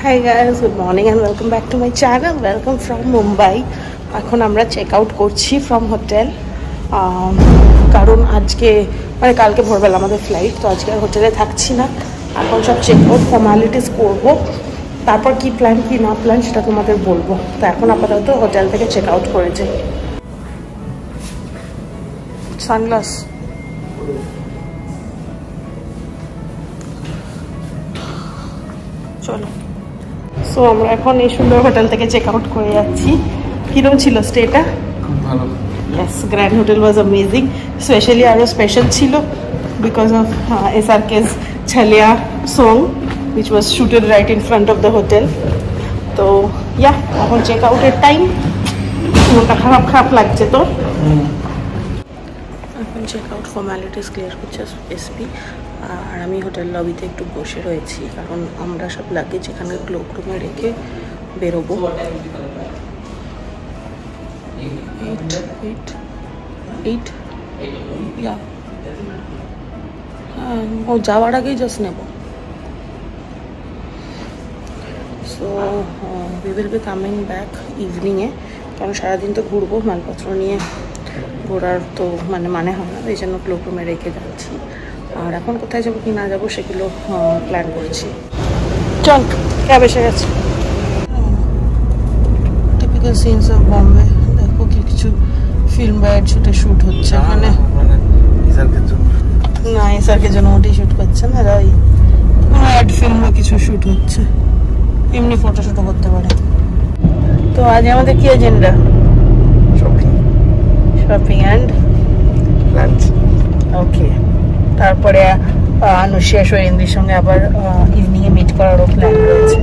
Hi guys, good morning and welcome back to my channel. Welcome from Mumbai. এখন আমরা check out করছি from hotel, কারণ আজকে মানে কালকে ভোরবেলা আমাদের ফ্লাইট, তো আজকে আর হোটেলে থাকছি না। এখন সব চেক আউট ফর্মালিটিস করবো, তারপর কি প্ল্যান কি না প্ল্যান সেটা তোমাদের বলবো। তো এখন আপাতত হোটেল থেকে চেক আউট করেছে। সানগ্লাস চলো। সো আমরা এখন এই সুন্দর হোটেল থেকে চেক আউট করে যাচ্ছি। কিরকম ছিল স্টেটা? খুব ভালো। Yes, Grand Hotel was amazing. Especially আরো স্পেশাল ছিল because of SRK's Chhalia song which was shooted right in front of the hotel. তো yeah, এখন চেক আউটের টাইম। মনটা খারাপ খারাপ লাগছে তো। এখন চেক আউট ফর্মালিটিস ক্লিয়ার করছে এসপি, আর আমি হোটেল লবিতে একটু বসে রয়েছি কারণ আমরা সব লাগেজ এখানে ক্লোক রুমে রেখে বেরোবো। Eight. Yeah. ও যাওয়ার আগেই জাস্ট নেব। So we will be coming back ইভিনিংয়ে, কারণ সারাদিন তো ঘুরবো, মালপত্র নিয়ে ঘোরার তো মানে হয় না, এই জন্য ক্লোক রুমে রেখে যাচ্ছি। আর এখন কোথায় যাবো কি না যাবো সেগুলো প্ল্যান করছি। চল, ক্যাব এসে গেছে। Typical scenes of Bombay. দেখো কি কিছু ফিল্ম বা অ্যাড শুটে শ্যুট হচ্ছে এখানে। না, এসআরকে জন্য ওটাই শ্যুট করছে না, ওই কোনো অ্যাড ফিল্ম বা কিছু শ্যুট হচ্ছে, এমনি ফটোশ্যুটও করতে পারে। তো আজ আমাদের কি agenda? Shopping and lunch. Okay, তারপরে আনুশিয়া সৈন্দির সঙ্গে আবার ইভিনিংয়ে মিট করারও প্ল্যান রয়েছে।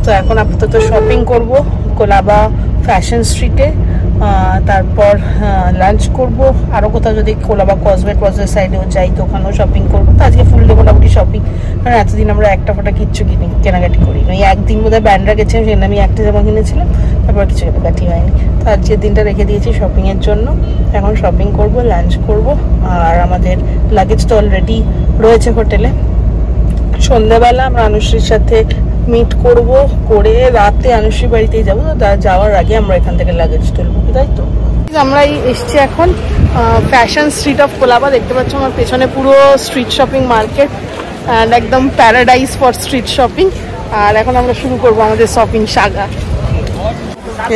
তো এখন আপাতত শপিং করব কোলাবা ফ্যাশন স্ট্রিটে, তারপর লাঞ্চ করব। আরও কোথাও যদি কোলাবা কসমেট সাইডেও যাই তো ওখানেও শপিং করবো। তো আজকে ফুল ডে মোটামুটি শপিং, কারণ এতদিন আমরা একটা ফোটা কিচ্ছু কেনাকাটি করি না। ওই একদিন বোধহয় ব্যান্ডরা গেছিলাম, সেখানে আমি একটা জামা কিনেছিলাম, তারপর কিছু কেনাকাটি হয়নি। তো আজকের দিনটা রেখে দিয়েছি শপিংয়ের জন্য। এখন শপিং করব, লাঞ্চ করব, আর আমাদের লাগেজ তো অলরেডি রয়েছে হোটেলে। সন্ধ্যাবেলা আমরা আনুশ্রীর সাথে মিট করব, করে রাতে আনুশ্রীর বাড়িতেই যাবো। তো যাওয়ার আগে আমরা এখান থেকে লাগেজ তুলবো, তাই তো। আমরা এসছি এখন ফ্যাশন স্ট্রিট অফ কোলাবা। দেখতে পাচ্ছ আমার পেছনে পুরো স্ট্রিট শপিং মার্কেট অ্যান্ড একদম প্যারাডাইস ফর স্ট্রিট শপিং। আর এখন আমরা শুরু করব আমাদের শপিং সাগা।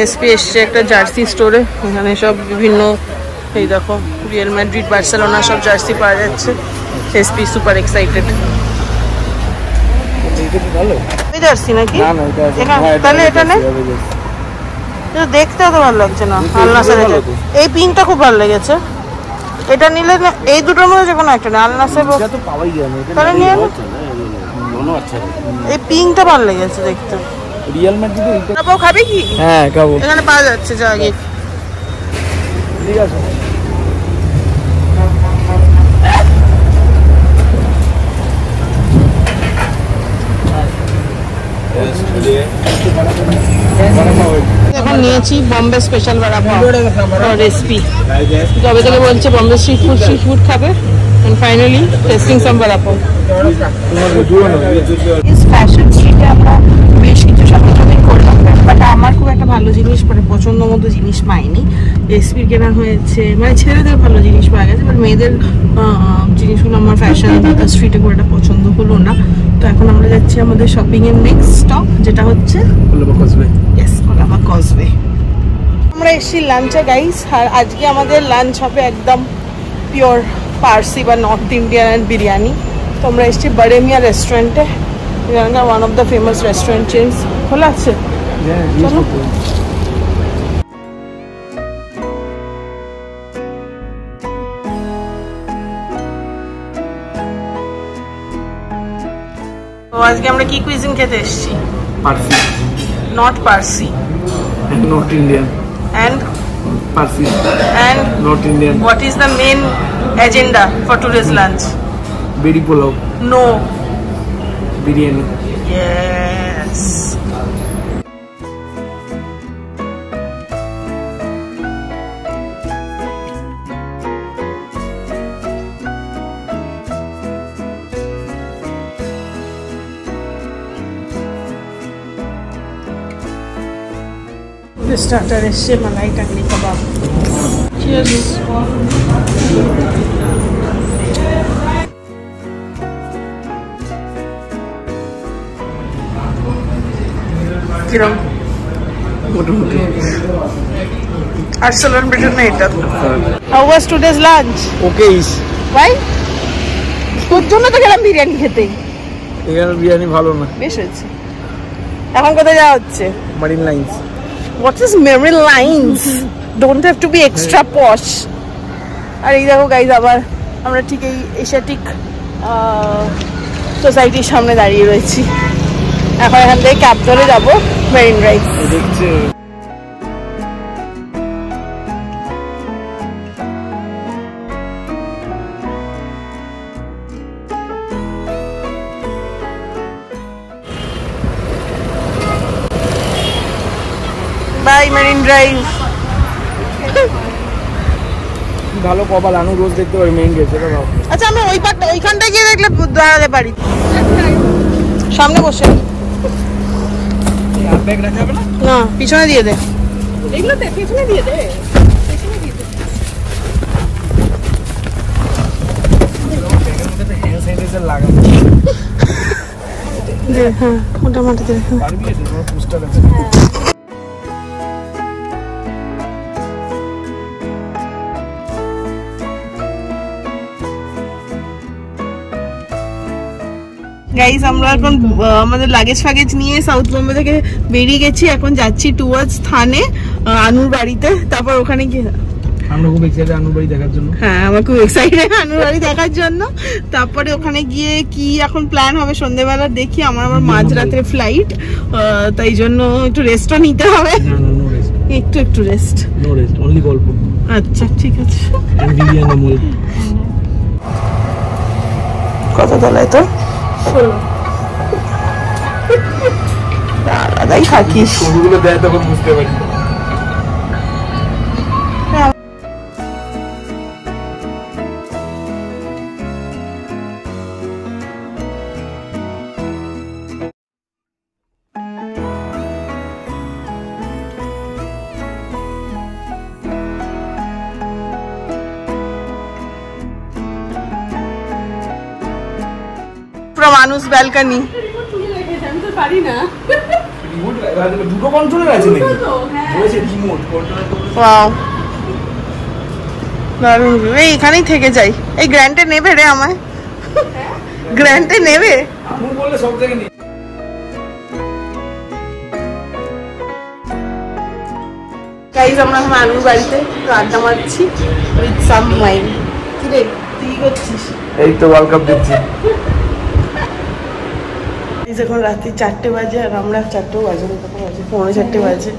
এসপি এসছে একটা জার্সি স্টোরে, এখানে সব বিভিন্ন, এই দেখো রিয়াল ম্যাড্রিড, বার্সেলোনা সব জার্সি পাওয়া যাচ্ছে। SP super excited. জার্সি নাকি? তাহলে এটা নেই, দেখতে অত ভালো লাগছে না। আলনাসের এই পিঙ্কটা খুব ভালো লেগেছে, এটা নিলে এই দুটোর মধ্যে যে কোনো একটা না। আলনাসের তাহলে নিয়ে এই পিঙ্কটা ভালো লেগেছে দেখতে। রিয়াল ম্যাড্রিড খাবে কি? হ্যাঁ খাবো, এখানে পাওয়া যাচ্ছে। যা আগে ঠিক আছে। এখন নিয়েছি বম্বে স্পেশাল বড়া পাও রেসিপি। তবে থেকে বলছে বম্বে স্ট্রিট ফুড খাবে, এন্ড ফাইনালি টেস্টিং সাম বড়া পাও। ফ্যাশন স্ট্রিটে আমরা বেশ কিছু শপিং করলাম, বাট আমার খুব একটা ভালো জিনিস মানে পছন্দ মতো জিনিস পাইনি। রেসিপির কেনা হয়েছে, মানে ছেলেদের ভালো জিনিস পাওয়া গেছে, বাট মেয়েদের জিনিসগুলো আমার ফ্যাশন স্ট্রিটে খুব একটা পছন্দ হলো না। তো এখন আমরা যাচ্ছি আমাদের শপিং এর নেক্সট স্টপ, যেটা হচ্ছে Colaba causeway. Yes, Colaba causeway. আমরা এসেছি লাঞ্চে গাইস, আর আজকে আমাদের লাঞ্চ হবে একদম পিওর পার্সি বা নর্থ ইন্ডিয়ান অ্যান্ড বিরিয়ানি। তো আমরা এসেছি বড়ে মিয়া রেস্টুরেন্টে, এখানকার one of the famous restaurant chains. খোলা আছে? চলো। আজকে আমরা কি কুইজিন খেতে এসেছি? Parsi. Not Parsi, North Indian and Parsi and North Indian. what is the main agenda for today's lunch? Berry pulao. No. Biryani. Yes. Starter এসছে মালাই টাংরি কাবাব। চিয়ার্স। কিরম মোটামুটি আর্সেনাল ব্রিটেন না এটা। How was today's lunch? Okay. Why? তোর জন্য তো গেলাম বিরিয়ানি খেতে। এখানে বিরিয়ানি ভালো না। বেশ হয়েছে। এখন কোথায় যাওয়া হচ্ছে? Marine Lines. What is Marine Lines? Don't have to be extra posh. আর এই দেখো গাইজ, আবার আমরা ঠিক এই এশিয়াটিক সোসাইটির সামনে দাঁড়িয়ে রয়েছি। এখন এখান থেকে ক্যাব ধরে যাবো মেরিন ড্রাইভ। দেখছে বাই মেরিন ড্রাইভ। ভালো কপাল, আনু রোজ দেখতে পারি মেইন গেছে। আচ্ছা আমরা ওই পার্কটা ওইখানটায় গিয়ে দেখলে দাঁড়াতে পারি, সামনে বসে। ব্যাগ রাখা হবে না? না, পিছনে দিয়ে দে। এগুলো দে, পিছনে দিয়ে দে। হ্যাঁ, মোটামুটি দে। গাইস, আমরা এখন আমাদের লাগেজ ফাগেজ নিয়ে সাউথ বোম্বে থেকে বেরিয়ে গেছি। এখন যাচ্ছি টুয়ার্ডস থানে, আনুর বাড়িতে। তারপর ওখানে গিয়ে আমরা খুব এক্সাইটেড আনুর বাড়ি দেখার জন্য। হ্যাঁ, আমরা খুব এক্সাইটেড আনুর বাড়ি দেখার জন্য। তারপরে ওখানে গিয়ে কি এখন প্ল্যান হবে সন্ধ্যেবেলা দেখি। আমার মাঝরাতের ফ্লাইট, তাই জন্য একটু রেস্টও নিতে হবে। একটু রেস্ট, নো রেস্ট, অনলি গল্প। আচ্ছা ঠিক আছে। কত তলায় তো? আলাদাই থাকিস। ছবিগুলো দেয় তখন বুঝতে পারি। মানুষ ব্যালকনি দুটো কন্ট্রোলার আছে নাকি? বলেছে রিমোট কন্ট্রোলার। ওয়াও, দারুণ ভিউ। এই এখানেই থেকে যাই। এই গ্র্যান্টে নেবে রে আমায়? গ্র্যান্টে নেবে? আমি বললে সব জায়গায় নেই। গাইস, আমরা এখন আনুর বাড়িতে আড্ডা মারছি উইথ সাম ওয়াইন। কি রে তুই করছিস? এই তো ওয়ার্ল্ড কাপ দেখছি। এখন রাত্রি 4টে বাজে, আর আমরা 4টেও বাজে না, কত বাজে? 4:45 বাজে।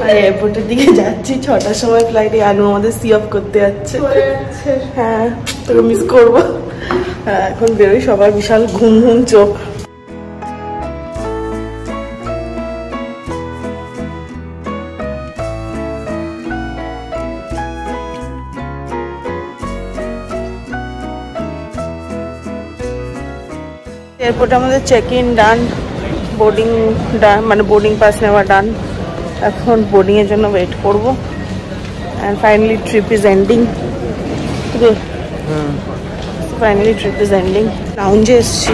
আর এয়ারপোর্টের দিকে যাচ্ছি। 6টার সময় ফ্লাইটে। আনু আমাদের সি অফ করতে যাচ্ছে। হ্যাঁ, তোকে মিস করবো। হ্যাঁ, এখন বেরোই, সবার বিশাল ঘুম ঘুম চোখ। এয়ারপোর্টে আমাদের চেক ইন ডান, বোর্ডিং ডান, মানে বোর্ডিং পাস নেওয়া ডান। এখন বোর্ডিংয়ের জন্য ওয়েট করবো। And finally trip is ending. Finally trip is ending. লাউঞ্জে এসছি,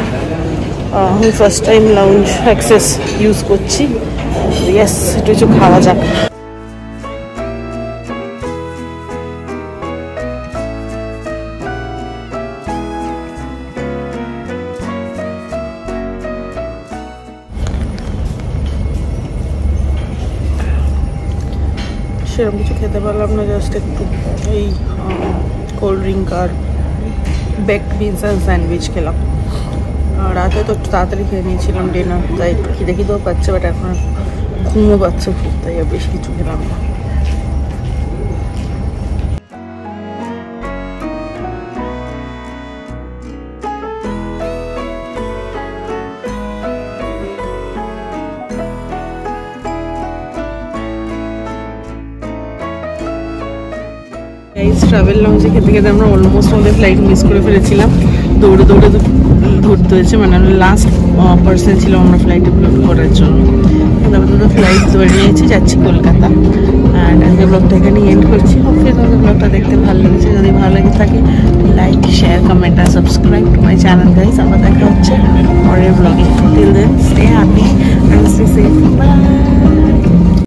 আমি first time lounge access use করছি। ইয়েস, একটু কিছু খাওয়া যাক। সেরকম কিছু খেতে পারলাম না, জাস্ট একটু এই কোল্ড ড্রিঙ্ক আর বেকড বিনস আর স্যান্ডউইচ খেলাম। রাতে তো একটু তাড়াতাড়ি খেয়ে নিয়েছিলাম ডিনার, তাই একটু খিদেও পাচ্ছে, বাট এখন ঘুমও পাচ্ছে খুব, তাই আর বেশ কিছু খেলাম না। ট্রাভেল লঞ্চে খেতে খেতে আমরা অলমোস্ট আমাদের ফ্লাইট মিস করে ফেলেছিলাম। দৌড়ে দৌড়ে ধরতে হয়েছে, মানে লাস্ট পার্সন ছিল আমরা ফ্লাইটে করার জন্য। তারপর আপাতত ফ্লাইট ধরে নিয়েছি, যাচ্ছি কলকাতা। অ্যান্ড আজকে ব্লগটা এখানে এন্ড করছি। অবভিয়াস আমাদের ব্লগটা দেখতে ভালো লেগেছে, যদি ভালো লেগে থাকে লাইক, শেয়ার, কমেন্ট আর subscribe to my channel guys. আবার দেখা হচ্ছে পরের ব্লগে। Till then stay happy and stay safe. By.